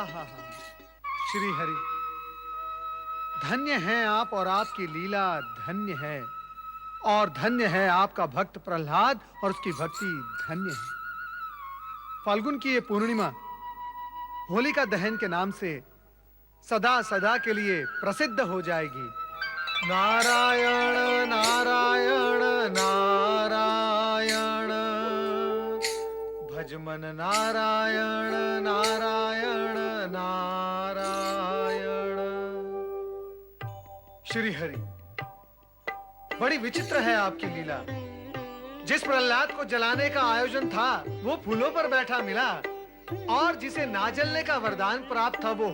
आहा, श्री हरि, धन्य हैं आप और आपकी लीला धन्य है, और धन्य है आपका भक्त प्रहलाद और उसकी भक्ति धन्य है। फाल्गुन की ये पूर्णिमा होलिका दहन के नाम से सदा सदा के लिए प्रसिद्ध हो जाएगी। नारायण नारायण नारायण, भजमन नारायण नारायण नारायण। श्री हरि, बड़ी विचित्र है आपकी लीला। जिस प्रहलाद को जलाने का आयोजन था वो फूलों पर बैठा मिला, और जिसे ना जलने का वरदान प्राप्त था वो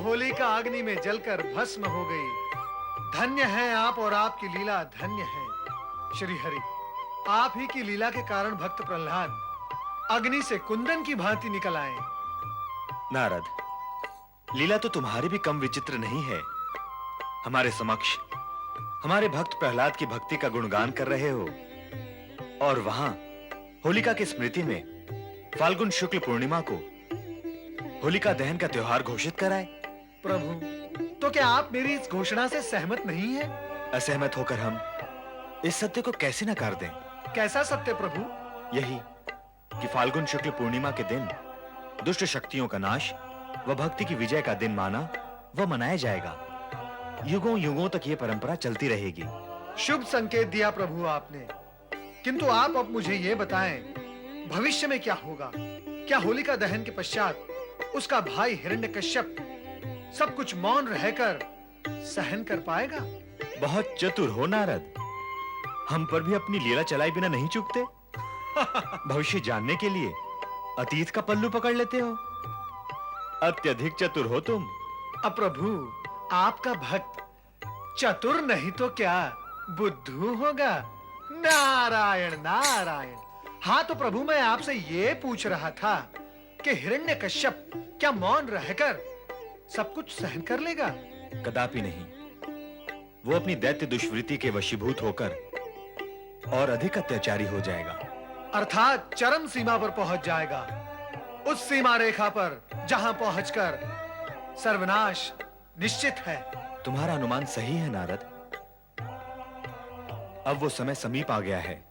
होलिका अग्नि में जलकर भस्म हो गई। धन्य हैं आप और आपकी लीला धन्य है। श्री हरि, आप ही की लीला के कारण भक्त प्रहलाद अग्नि से कुंदन की भांति निकल आए। नारद, लीला तो तुम्हारी भी कम विचित्र नहीं है। हमारे समक्ष हमारे भक्त प्रहलाद की भक्ति का गुणगान कर रहे हो, और वहां होलिका की स्मृति में फाल्गुन शुक्ल पूर्णिमा को होलिका दहन का त्योहार घोषित कराए। प्रभु, तो क्या आप मेरी इस घोषणा से सहमत नहीं हैं? असहमत होकर हम इस सत्य को कैसे नकार दें? कैसा सत्य प्रभु? यही कि फाल्गुन शुक्ल पूर्णिमा के दिन दुष्ट शक्तियों का नाश व भक्ति की विजय का दिन माना व मनाया जाएगा। युगों युगों तक ये परंपरा चलती रहेगी। शुभ संकेत दिया प्रभु आपने, किंतु आप अब मुझे ये बताएं, भविष्य में क्या होगा? क्या होलिका दहन के पश्चात उसका भाई हिरण्यकश्यप सब कुछ मौन रहकर सहन कर पाएगा? बहुत चतुर हो नारद, हम पर भी अपनी लीला चलाए बिना नहीं चूकते। भविष्य जानने के लिए अतीत का पल्लू पकड़ लेते हो। अत्यधिक चतुर हो तुम। अब प्रभु, आपका भक्त चतुर नहीं तो क्या बुद्धू होगा? नारायण नारायण। हाँ तो प्रभु, मैं आपसे ये पूछ रहा था कि हिरण्यकश्यप क्या मौन रहकर सब कुछ सहन कर लेगा? कदापि नहीं। वो अपनी दैत्य दुष्वृत्ति के वशीभूत होकर और अधिक अत्याचारी हो जाएगा। अर्थात चरम सीमा पर पहुंच जाएगा, उस सीमा रेखा पर जहां पहुंचकर सर्वनाश निश्चित है। तुम्हारा अनुमान सही है नारद। अब वो समय समीप आ गया है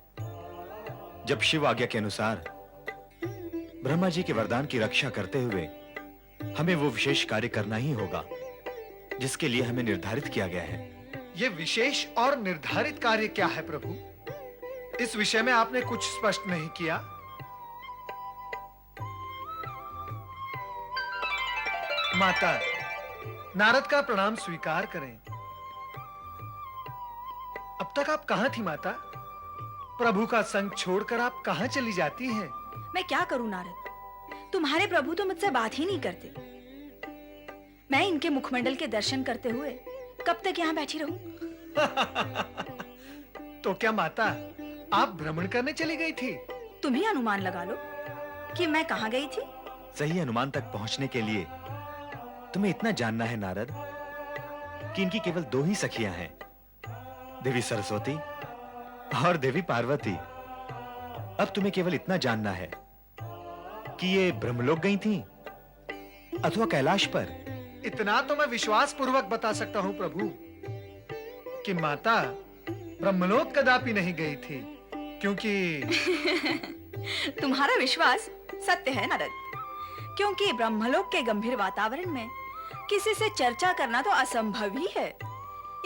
जब शिव आज्ञा के अनुसार ब्रह्मा जी के वरदान की रक्षा करते हुए हमें वो विशेष कार्य करना ही होगा जिसके लिए हमें निर्धारित किया गया है। ये विशेष और निर्धारित कार्य क्या है प्रभु? इस विषय में आपने कुछ स्पष्ट नहीं किया। माता, नारद का प्रणाम स्वीकार करें। अब तक आप कहां थी माता? प्रभु का संग छोड़कर आप कहां चली जाती हैं? मैं क्या करूं नारद, तुम्हारे प्रभु तो मुझसे बात ही नहीं करते। मैं इनके मुखमंडल के दर्शन करते हुए कब तक यहाँ बैठी रहूं? तो क्या माता, आप भ्रमण करने चली गई थी? तुम ही अनुमान लगा लो कि मैं कहां गई थी। सही अनुमान तक पहुंचने के लिए तुम्हें इतना जानना है नारद कि इनकी केवल दो ही सखियां हैं, देवी सरस्वती और देवी पार्वती। अब तुम्हें केवल इतना जानना है कि ये ब्रह्मलोक गई थीं अथवा कैलाश पर। इतना तो मैं विश्वास पूर्वक बता सकता हूं प्रभु कि माता ब्रह्मलोक कदापि नहीं गई थी, क्योंकि तुम्हारा विश्वास सत्य है नारद, क्योंकि ब्रह्मलोक के गंभीर वातावरण में किसी से चर्चा करना तो असंभव ही है।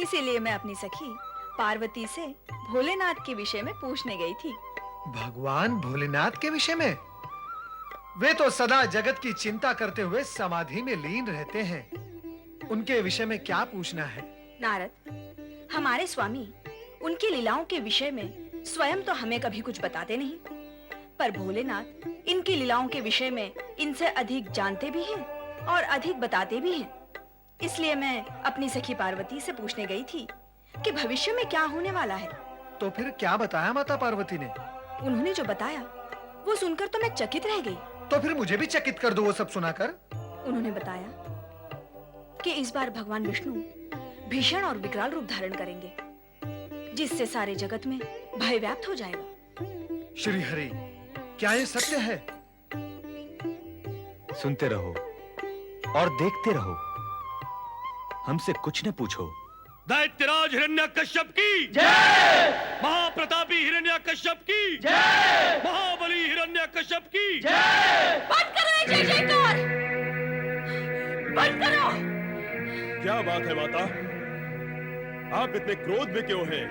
इसीलिए मैं अपनी सखी पार्वती से भोलेनाथ के विषय में पूछने गई थी। भगवान भोलेनाथ के विषय में? वे तो सदा जगत की चिंता करते हुए समाधि में लीन रहते हैं। उनके विषय में क्या पूछना है? नारद, हमारे स्वामी उनकी लीलाओं के विषय में स्वयं तो हमें कभी कुछ बताते नहीं, पर भोलेनाथ इनकी लीलाओं के विषय में इनसे अधिक जानते भी हैं और अधिक बताते भी हैं। इसलिए मैं अपनी सखी पार्वती से पूछने गई थी कि भविष्य में क्या होने वाला है। तो फिर क्या बताया माता पार्वती ने? उन्होंने जो बताया वो सुनकर तो मैं चकित रह गई। तो फिर मुझे भी चकित कर दो वो सब सुनाकर। उन्होंने बताया कि इस बार भगवान विष्णु भीषण और विकराल रूप धारण करेंगे, जिससे सारे जगत में भय व्याप्त हो जाएगा। श्री हरि, क्या ये सत्य है? सुनते रहो और देखते रहो, हमसे कुछ न पूछो। दैत्यराज हिरण्यकश्यप की जय, महाप्रतापी हिरण्यकश्यप की जय, महाबली हिरण्यकश्यप की जय। बंद करो ये जय जयकार, बंद करो। क्या बात है माता, आप इतने क्रोध में क्यों हैं?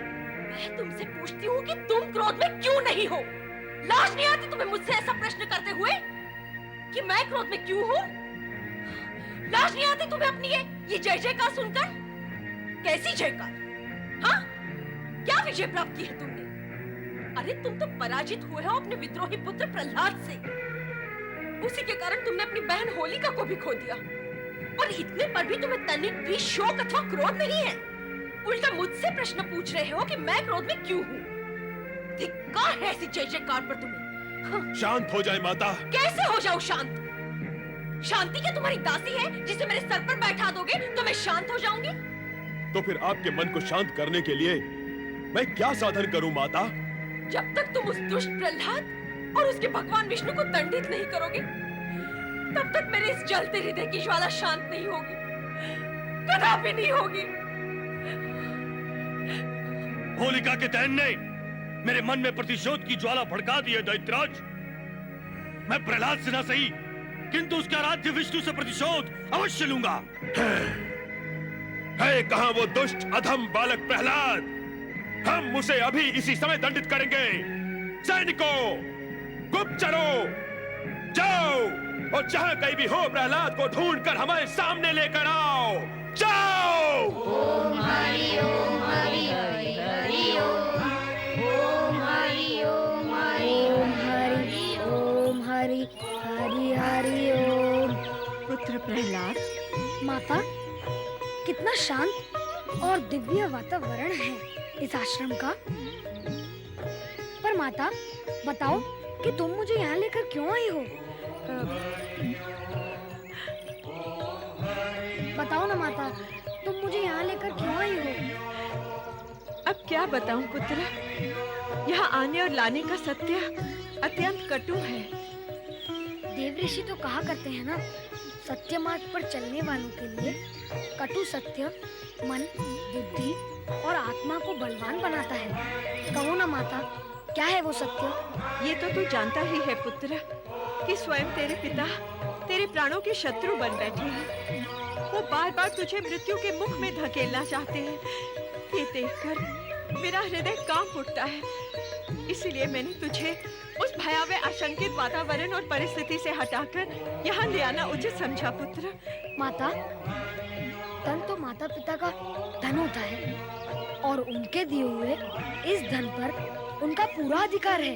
मैं तुमसे पूछती हूँ कि तुम क्रोध में क्यों नहीं हो? लाज नहीं आती तुम्हें मुझसे ऐसा प्रश्न करते हुए कि मैं क्रोध में क्यों हूँ? लाज नहीं आती तुम्हें अपनी ये जय जयकार सुनकर? कैसी जयकार? हाँ? क्या विजय प्राप्त की है तुमने? अरे तुम तो पराजित हुए हो अपने विद्रोही पुत्र प्रहलाद से। उसी के कारण तुमने अपनी बहन होलिका को भी खो दिया, और इतने पर भी तुम्हें तनिक भी शोक अथवा क्रोध नहीं है। उल्टा मुझसे प्रश्न पूछ रहे हो कि मैं क्रोध में क्यों हूँ। धिक्कार है ऐसी जय जयकार पर तुम्हें। हाँ। शांत हो जाए माता। कैसे हो जाऊं शांत? शांति क्या तुम्हारी दासी है जिसे मेरे सर पर बैठा दोगे तो मैं शांत हो जाऊंगी? तो फिर आपके मन को शांत करने के लिए मैं क्या साधन करूं माता? जब तक तुम उस दुष्ट प्रहलाद और उसके भगवान विष्णु को दंडित नहीं करोगे, तब तक मेरे इस जलते हृदय की ज्वाला शांत नहीं होगी, कदापि नहीं होगी। होलिका के दहन ने मेरे मन में प्रतिशोध की ज्वाला भड़का दी है दैत्यराज। मैं प्रहलाद से न सही, किंतु उसके आराध्य विष्णु से प्रतिशोध अवश्य लूंगा। है कहां वो दुष्ट अधम बालक प्रहलाद? हम उसे अभी इसी समय दंडित करेंगे। सैनिकों, गुप्तचरों, जाओ और जहां कहीं भी हो प्रहलाद को ढूंढकर हमारे सामने लेकर आओ। जाओ। ओम हरि ओम हरि हरि हरि ओम, ओम हरि ओम हरि ओम हरि ओम हरि हरि हरि ओम। पुत्र प्रहलाद, माता, कितना शांत और दिव्य वातावरण है इस आश्रम का। पर माता, बताओ कि तुम मुझे यहाँ लेकर क्यों आई हो? बताओ ना माता, तुम मुझे यहाँ लेकर क्यों आई हो? अब क्या बताऊं पुत्र, यहाँ आने और लाने का सत्य अत्यंत कटु है। देव ऋषि तो कहा करते हैं ना, सत्य मार्ग पर चलने वालों के लिए कटु सत्य मन, बुद्धि और आत्मा को बलवान बनाता है। कहो ना माता, क्या है वो सत्य? ये तो तू जानता ही है पुत्र कि स्वयं तेरे पिता तेरे प्राणों के शत्रु बन बैठे हैं। वो बार बार तुझे मृत्यु के मुख में धकेलना चाहते हैं। ये देखकर मेरा हृदय कांप उठता है। इसीलिए मैंने तुझे उस भयावह आशंकित वातावरण और परिस्थिति से हटाकर यहाँ ले आना उचित समझा पुत्र। माता, धन तो माता पिता का धन होता है और उनके दिए हुए इस धन पर उनका पूरा अधिकार है।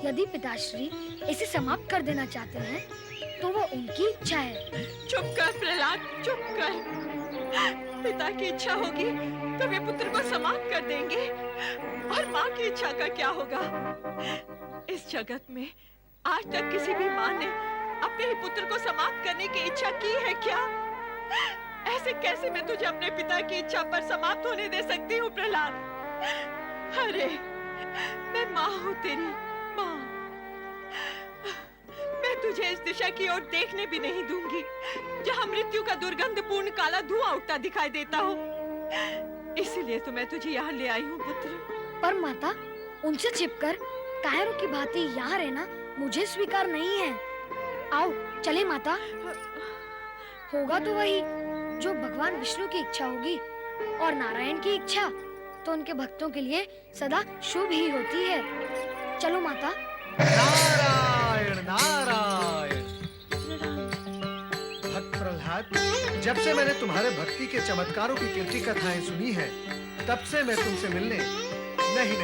यदि पिताश्री इसे समाप्त कर देना चाहते हैं तो वो उनकी इच्छा है। चुप कर प्रहलाद, चुप कर। पिता की इच्छा होगी तो वे पुत्र को समाप्त कर देंगे, और माँ की इच्छा का क्या होगा? इस जगत में आज तक किसी भी माँ ने अपने ही पुत्र को समाप्त करने की इच्छा की है क्या? ऐसे कैसे मैं तुझे अपने पिता की इच्छा पर समाप्त होने दे सकती हूँ प्रहलाद? अरे मैं माँ हूँ, तेरी माँ। मैं तुझे इस दिशा की ओर देखने भी नहीं दूंगी जहाँ मृत्यु का दुर्गंधपूर्ण काला धुआं उठता दिखाई देता हो। इसीलिए तो मैं तुझे यहाँ ले आई हूँ पुत्र। पर माता, उनसे छिपकर कायरों की भांति यहाँ रहना मुझे स्वीकार नहीं है। आओ चले माता। होगा तो वही जो भगवान विष्णु की इच्छा होगी, और नारायण की इच्छा तो उनके भक्तों के लिए सदा शुभ ही होती है। चलो माता। नारायण नारायण। भक्त प्रहलाद, जब से मैंने तुम्हारे भक्ति के चमत्कारों की कीर्ति कथाएं सुनी है, तब से मैं तुमसे मिलने नहीं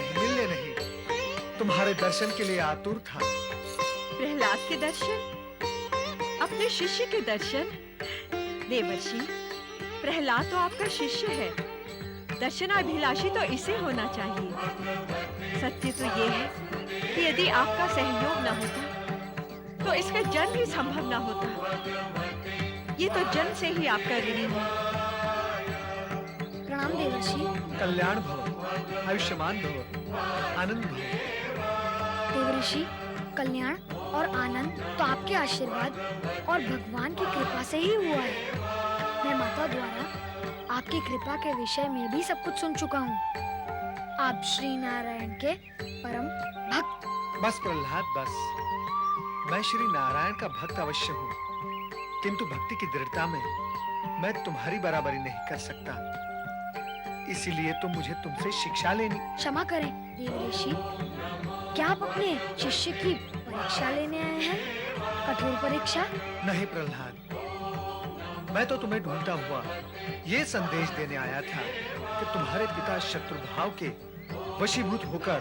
तुम्हारे दर्शन के लिए आतुर था। प्रहलाद के दर्शन, अपने शिष्य के दर्शन। देवर्षि, प्रहलाद तो आपका शिष्य है, दर्शनाभिलाषी तो इसे होना चाहिए। सत्य तो ये है कि यदि आपका सहयोग न होता तो इसका जन्म ही संभव न होता। ये तो जन्म से ही आपका ऋणी है। प्रणाम देवर्षि। कल्याण भव, आयुष्मान भव, आनंद भव। देवर्षि, कल्याण और आनंद तो आपके आशीर्वाद और भगवान की कृपा से ही हुआ है। मैं माता द्वारा आपकी कृपा के विषय में भी सब कुछ सुन चुका हूँ। आप श्री नारायण के परम भक्त। बस प्रहलाद बस। मैं श्री नारायण का भक्त अवश्य हूँ, किंतु भक्ति की दृढ़ता में मैं तुम्हारी बराबरी नहीं कर सकता। इसीलिए तो मुझे तुमसे शिक्षा लेनी। क्षमा करें देव ऋषि, क्या आप अपने शिष्य की परीक्षा लेने आए हैं? कठोर परीक्षा? नहीं प्रहलाद, मैं तो तुम्हें ढूंढता हुआ ये संदेश देने आया था कि तुम्हारे पिता शत्रु भाव के वशीभूत होकर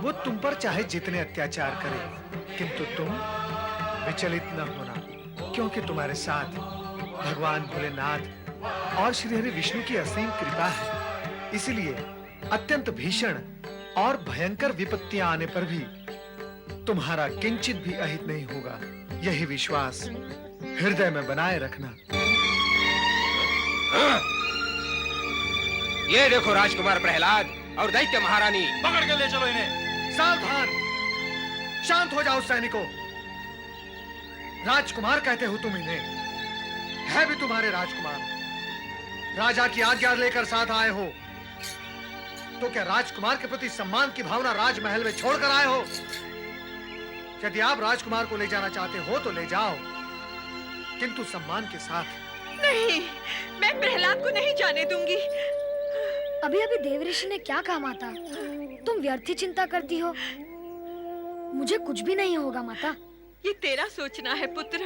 वो तुम पर चाहे जितने अत्याचार करें, किंतु तुम विचलित न होना, क्योंकि तुम्हारे साथ भगवान भोलेनाथ और श्री हरि विष्णु की असीम कृपा है। इसलिए अत्यंत भीषण और भयंकर विपत्तियां आने पर भी तुम्हारा किंचित भी अहित नहीं होगा। यही विश्वास हृदय में बनाए रखना। ये देखो राजकुमार प्रहलाद और दैत्य महारानी। पकड़ के ले चलो इन्हें। सावधान, शांत हो जाओ सैनिकों। राजकुमार कहते हो तुम इन्हें, है भी तुम्हारे राजकुमार। राजा की आज्ञा लेकर साथ आए हो, तो क्या राजकुमार के प्रति सम्मान की भावना राजमहल में छोड़कर आए हो? यदि आप राजकुमार को ले जाना चाहते हो तो ले जाओ, किंतु सम्मान के साथ। नहीं, मैं प्रहलाद को नहीं जाने दूंगी। अभी अभी देव ऋषि ने क्या कहा माता? तुम व्यर्थ ही चिंता करती हो। मुझे कुछ भी नहीं होगा माता। ये तेरा सोचना है पुत्र,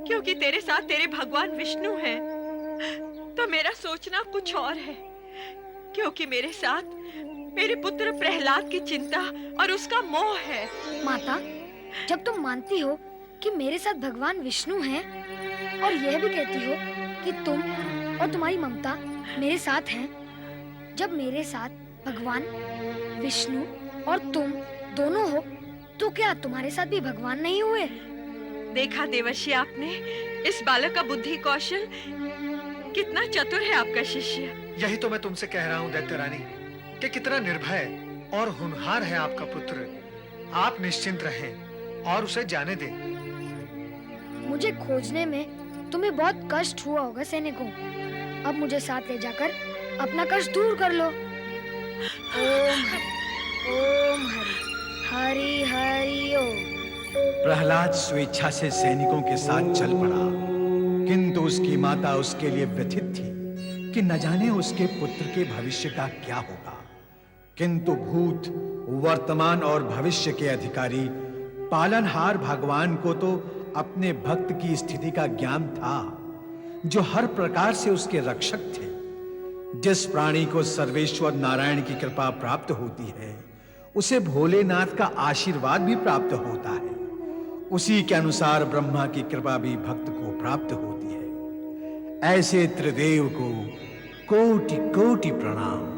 क्योंकि तेरे साथ तेरे भगवान विष्णु हैं। तो मेरा सोचना कुछ और है, क्योंकि मेरे साथ मेरे पुत्र प्रहलाद की चिंता और उसका मोह है। माता, जब तुम मानती हो कि मेरे साथ भगवान विष्णु हैं और यह भी कहती हो कि तुम और तुम्हारी ममता मेरे साथ हैं, जब मेरे साथ भगवान विष्णु और तुम दोनों हो, तो क्या तुम्हारे साथ भी भगवान नहीं हुए? देखा देवर्षि आपने, इस बालक का बुद्धि कौशल कितना चतुर है आपका शिष्य। यही तो मैं तुमसे कह रहा हूं दैत्य रानी, कि कितना निर्भय और होनहार है आपका पुत्र। आप निश्चिंत रहें और उसे जाने दें। मुझे खोजने में तुम्हें बहुत कष्ट हुआ होगा सैनिकों। अब मुझे साथ ले जाकर अपना कष्ट दूर कर लो। ओम हरि हरि हरि ओम। प्रहलाद स्वेच्छा से सैनिकों के साथ चल पड़ा, किंतु उसकी माता उसके लिए व्यथित थी कि न जाने उसके पुत्र के भविष्य का क्या होगा। किंतु भूत, वर्तमान और भविष्य के अधिकारी पालनहार भगवान को तो अपने भक्त की स्थिति का ज्ञान था, जो हर प्रकार से उसके रक्षक थे। जिस प्राणी को सर्वेश्वर नारायण की कृपा प्राप्त होती है, उसे भोलेनाथ का आशीर्वाद भी प्राप्त होता है। उसी के अनुसार ब्रह्मा की कृपा भी भक्त को प्राप्त होती है। ऐसे त्रिदेव को कोटि कोटि प्रणाम।